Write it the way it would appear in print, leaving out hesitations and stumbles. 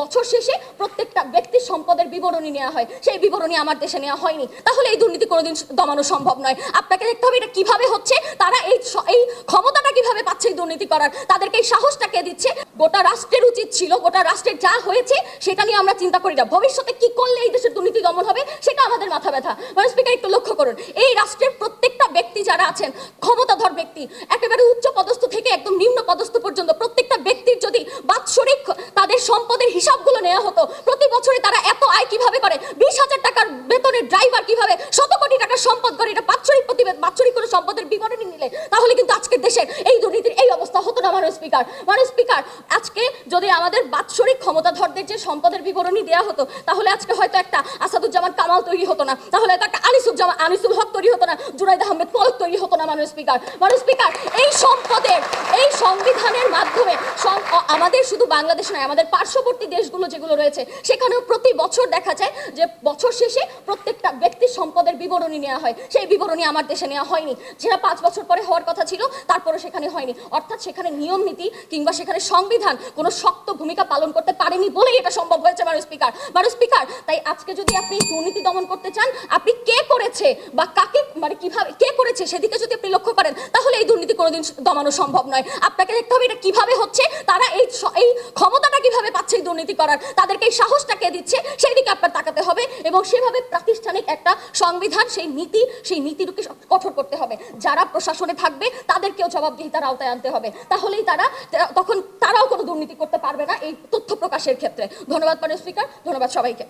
বছর শেষে প্রত্যেকটা ব্যক্তির সম্পদের বিবরণী নেওয়া হয়, সেই বিবরণী আমার দেশে নেওয়া হয়নি। তাহলে এই দুর্নীতি কোনোদিন দমানো সম্ভব নয়। আপনাকে দেখতে হবে এটা কিভাবে হচ্ছে, তারা এই ক্ষমতাটা কিভাবে পাচ্ছে এই দুর্নীতি করার, তাদেরকে এই সাহসটা কে দিচ্ছে। গোটা রাষ্ট্রের উচিত ছিল, গোটা রাষ্ট্রের যা হয়েছে সেটা নিয়ে আমরা চিন্তা করি না, ভবিষ্যতে কি করলে এই দেশের দুর্নীতি দমন হবে সেটা আমাদের মাথা ব্যথা। মানে স্পিকার, একটু লক্ষ্য করুন, এই রাষ্ট্রের প্রত্যেকটা ব্যক্তি যারা আছেন, ক্ষমতাধর ব্যক্তি, একেবারে উচ্চ পদস্থ থেকে একদম নিম্ন পদস্থ পর্যন্ত প্রত্যেকটা ব্যক্তির যদি বাৎসরিক তাদের সম্পদের হিসাবগুলো নেওয়া হতো, প্রতি বছরে তারা এত আয় কিভাবে করে, 20,000 টাকার বেতনের ড্রাইভার কিভাবে শত কোটি টাকার সম্পদ করে, এটা বাৎসরিক করে সম্পদের বিবরণী নিলে তাহলে কিন্তু আজকের দেশের এই দুর্নীতির এই অবস্থা হতো না। মাননীয় স্পিকার, আজকে যদি আমাদের বাৎসরিক ক্ষমতাধরদের যে সম্পদের বিবরণী দেওয়া হতো, তাহলে আজকে হয়তো একটা আসাদুজ্জামান কামাল তৈরি হতো না, তাহলে হয়তো একটা আনিসুল হক তৈরি হতো না, জুনাইদ আহমেদ পলক তৈরি হতো না। মাননীয় স্পিকার, এই সম্পদের, এই সংবিধানের মাধ্যমে আমাদের শুধু বাংলাদেশ নয়, আমাদের পার্শ্ববর্তী দেশগুলো যেগুলো রয়েছে সেখানেও প্রতি বছর দেখা যায় যে বছর শেষে প্রত্যেকটা ব্যক্তির সম্পদের বিবরণী নেওয়া হয়, সেই বিবরণী আমার দেশে নেওয়া হয়নি। যেটা 5 বছর পরে হওয়ার কথা ছিল তারপরে সেখানে হয়নি। অর্থাৎ সেখানে নিয়ম নীতি কিংবা সেখানে সংবিধান কোনো শক্ত ভূমিকা পালন করতে পারেনি বলেই এটা সম্ভব হয়েছে। মাননীয় স্পিকার, তাই আজকে যদি আপনি দুর্নীতি দমন করতে চান, আপনি কে করেছে বা কাকে, মানে কিভাবে কে করেছে সেদিকে যদি আপনি লক্ষ্য করেন, তাহলে এই দুর্নীতি কোনোদিন দমানো সম্ভব নয়। আপনাকে দেখতে হবে এটা কিভাবে হচ্ছে, তারা এই ক্ষমতাটা কিভাবে পাচ্ছে এই দুর্নীতি করার, তাদেরকে এই সাহসটা কে দিচ্ছে সেই দিকে আপনার তাকাতে হবে এবং সেভাবে প্রাতিষ্ঠানিক একটা সংবিধান, সেই নীতিরকে কঠোর করতে হবে। যারা প্রশাসনে থাকবে তাদেরকেও জবাবদিহিতার আওতায় আনতে হবে, তাহলেই তখন তারাও কোনো দুর্নীতি করতে পারবে না এই তথ্য প্রকাশের ক্ষেত্রে। ধন্যবাদ মাননীয় স্পিকার, ধন্যবাদ সবাইকে।